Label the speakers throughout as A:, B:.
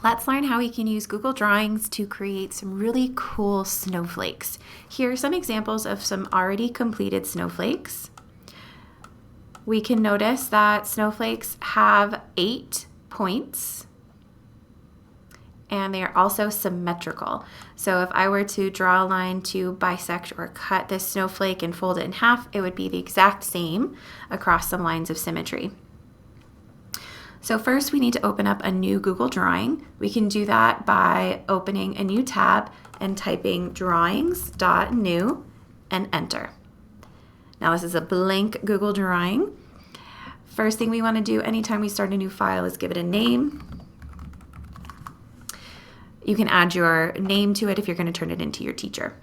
A: Let's learn how we can use Google Drawings to create some really cool snowflakes. Here are some examples of some already completed snowflakes. We can notice that snowflakes have 8 points and they are also symmetrical. So if I were to draw a line to bisect or cut this snowflake and fold it in half, it would be the exact same across some lines of symmetry. So first we need to open up a new Google Drawing. We can do that by opening a new tab and typing drawings.new and enter. Now this is a blank Google Drawing. First thing we want to do anytime we start a new file is give it a name. You can add your name to it if you're going to turn it into your teacher.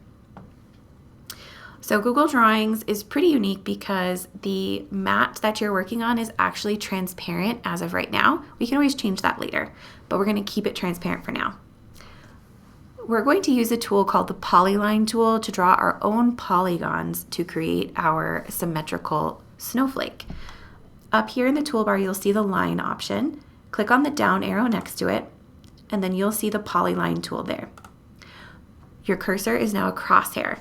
A: So Google Drawings is pretty unique because the mat that you're working on is actually transparent as of right now. We can always change that later, but we're going to keep it transparent for now. We're going to use a tool called the polyline tool to draw our own polygons to create our symmetrical snowflake. Up here in the toolbar, you'll see the line option. Click on the down arrow next to it, and then you'll see the polyline tool there. Your cursor is now a crosshair.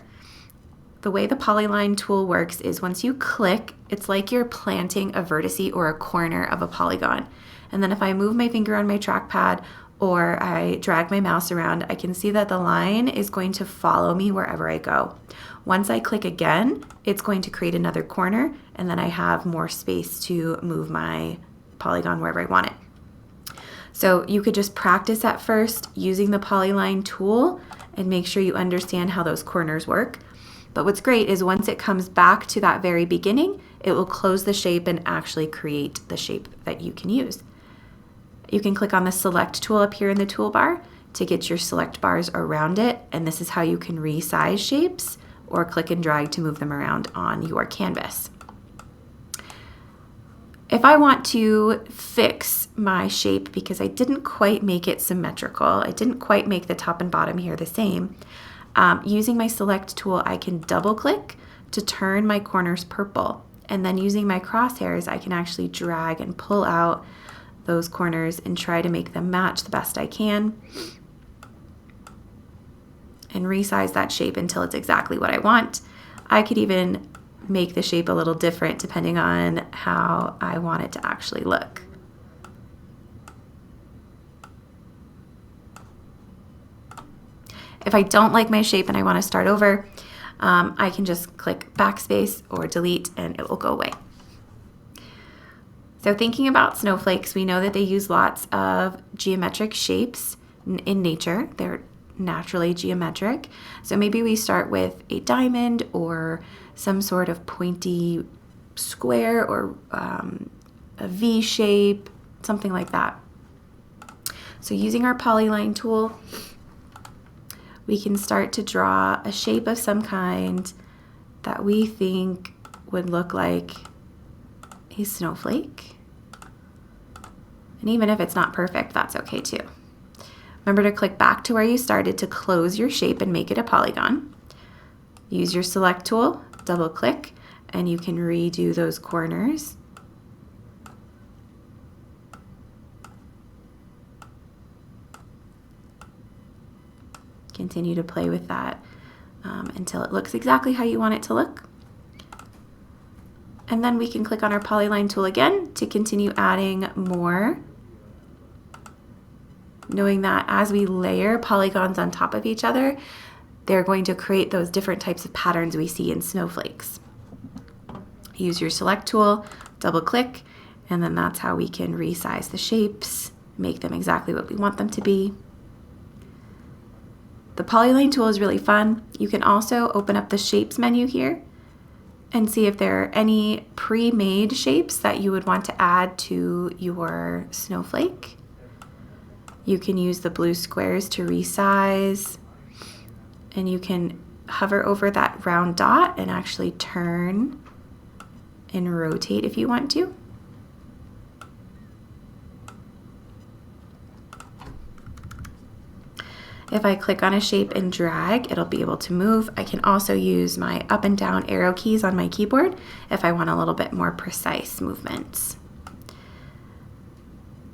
A: The way the polyline tool works is once you click, it's like you're planting a vertice or a corner of a polygon. And then if I move my finger on my trackpad or I drag my mouse around, I can see that the line is going to follow me wherever I go. Once I click again, it's going to create another corner, and then I have more space to move my polygon wherever I want it. So you could just practice at first using the polyline tool and make sure you understand how those corners work. But what's great is once it comes back to that very beginning, it will close the shape and actually create the shape that you can use. You can click on the select tool up here in the toolbar to get your select bars around it, and this is how you can resize shapes or click and drag to move them around on your canvas. If I want to fix my shape because I didn't quite make it symmetrical, I didn't quite make the top and bottom here the same, using my select tool, I can double click to turn my corners purple. And then using my crosshairs, I can actually drag and pull out those corners and try to make them match the best I can and resize that shape until it's exactly what I want. I could even make the shape a little different depending on how I want it to actually look. If I don't like my shape and I want to start over, I can just click backspace or delete and it will go away. So thinking about snowflakes, we know that they use lots of geometric shapes in nature. They're naturally geometric. So maybe we start with a diamond or some sort of pointy square or a V shape, something like that. So using our polyline tool, we can start to draw a shape of some kind that we think would look like a snowflake. And even if it's not perfect, that's okay too. Remember to click back to where you started to close your shape and make it a polygon. Use your select tool, double click, and you can redo those corners. Continue to play with that until it looks exactly how you want it to look. And then we can click on our polyline tool again to continue adding more, knowing that as we layer polygons on top of each other, they're going to create those different types of patterns we see in snowflakes. Use your select tool, double click, and then that's how we can resize the shapes, make them exactly what we want them to be. The polyline tool is really fun. You can also open up the shapes menu here and see if there are any pre-made shapes that you would want to add to your snowflake. You can use the blue squares to resize, and you can hover over that round dot and actually turn and rotate if you want to. If I click on a shape and drag, it'll be able to move. I can also use my up and down arrow keys on my keyboard if I want a little bit more precise movements.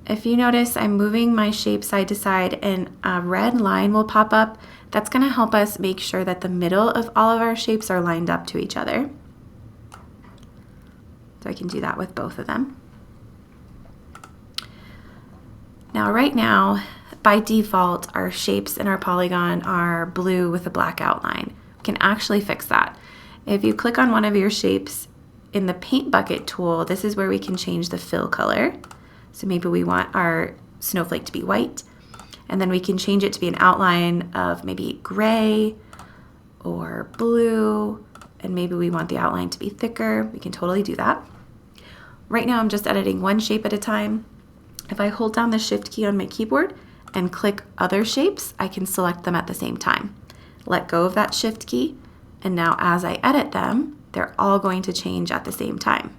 A: If you notice, I'm moving my shape side to side and a red line will pop up. That's going to help us make sure that the middle of all of our shapes are lined up to each other. So I can do that with both of them. Now, right now, by default, our shapes in our polygon are blue with a black outline. We can actually fix that. If you click on one of your shapes in the paint bucket tool, this is where we can change the fill color. So maybe we want our snowflake to be white, and then we can change it to be an outline of maybe gray or blue, and maybe we want the outline to be thicker. We can totally do that. Right now I'm just editing one shape at a time. If I hold down the Shift key on my keyboard and click other shapes, I can select them at the same time. Let go of that Shift key, and now as I edit them, they're all going to change at the same time.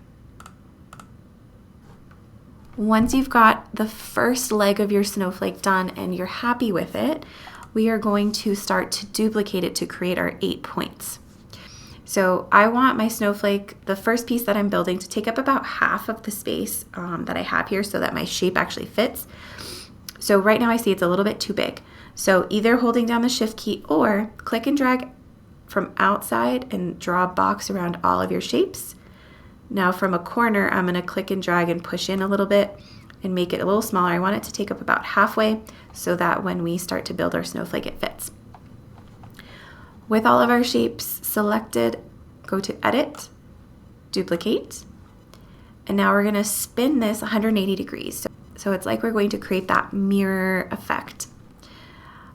A: Once you've got the first leg of your snowflake done and you're happy with it, we are going to start to duplicate it to create our 8 points. So I want my snowflake, the first piece that I'm building, to take up about half of the space that I have here so that my shape actually fits. So right now I see it's a little bit too big. So either holding down the Shift key or click and drag from outside and draw a box around all of your shapes. Now from a corner, I'm going to click and drag and push in a little bit and make it a little smaller. I want it to take up about halfway so that when we start to build our snowflake, it fits. With all of our shapes selected, go to Edit, Duplicate, and now we're going to spin this 180 degrees. So it's like we're going to create that mirror effect.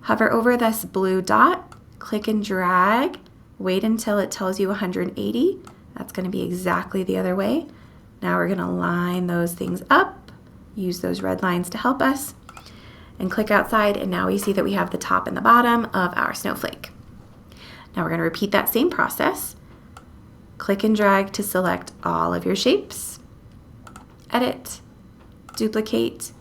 A: Hover over this blue dot, click and drag, wait until it tells you 180. That's going to be exactly the other way. Now we're going to line those things up, use those red lines to help us, and click outside, and now we see that we have the top and the bottom of our snowflake. Now we're going to repeat that same process. Click and drag to select all of your shapes, edit, duplicate.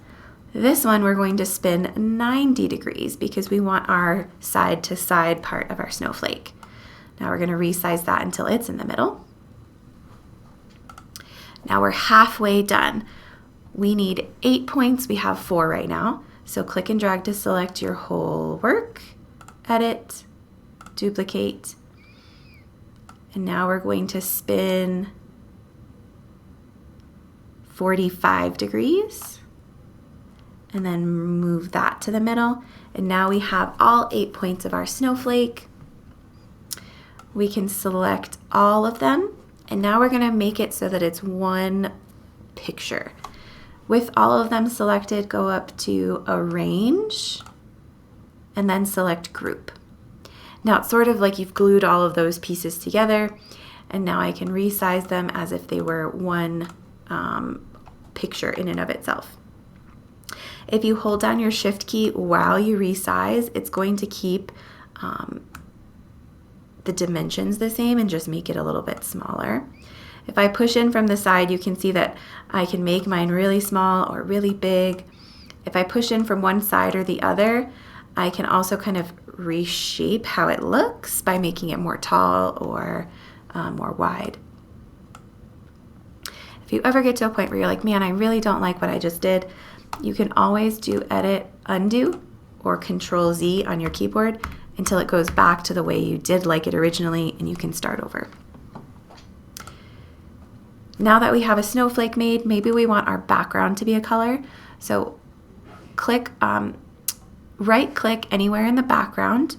A: This one we're going to spin 90 degrees because we want our side to side part of our snowflake. Now we're going to resize that until it's in the middle. Now we're halfway done. We need 8 points. We have 4 right now. So click and drag to select your whole work, edit, duplicate, and now we're going to spin 45 degrees and then move that to the middle. And now we have all 8 points of our snowflake. We can select all of them. And now we're going to make it so that it's one picture. With all of them selected, go up to Arrange and then select Group. Now it's sort of like you've glued all of those pieces together, and now I can resize them as if they were one picture in and of itself. If you hold down your Shift key while you resize, it's going to keep the dimensions the same and just make it a little bit smaller. If I push in from the side, you can see that I can make mine really small or really big. If I push in from one side or the other, I can also kind of reshape how it looks by making it more tall or more wide. If you ever get to a point where you're like, man, I really don't like what I just did, you can always do Edit, Undo, or Control Z on your keyboard until it goes back to the way you did like it originally, and you can start over. Now that we have a snowflake made, maybe we want our background to be a color. So right click anywhere in the background.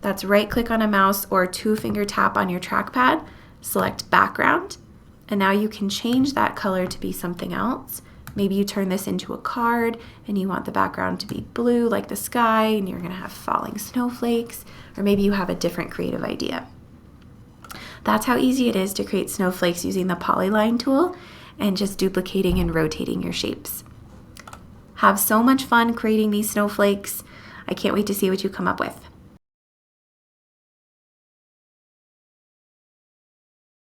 A: That's right click on a mouse or 2-finger tap on your trackpad, select background, and now you can change that color to be something else. Maybe you turn this into a card and you want the background to be blue like the sky and you're going to have falling snowflakes, or maybe you have a different creative idea. That's how easy it is to create snowflakes using the polyline tool and just duplicating and rotating your shapes. Have so much fun creating these snowflakes. I can't wait to see what you come up with.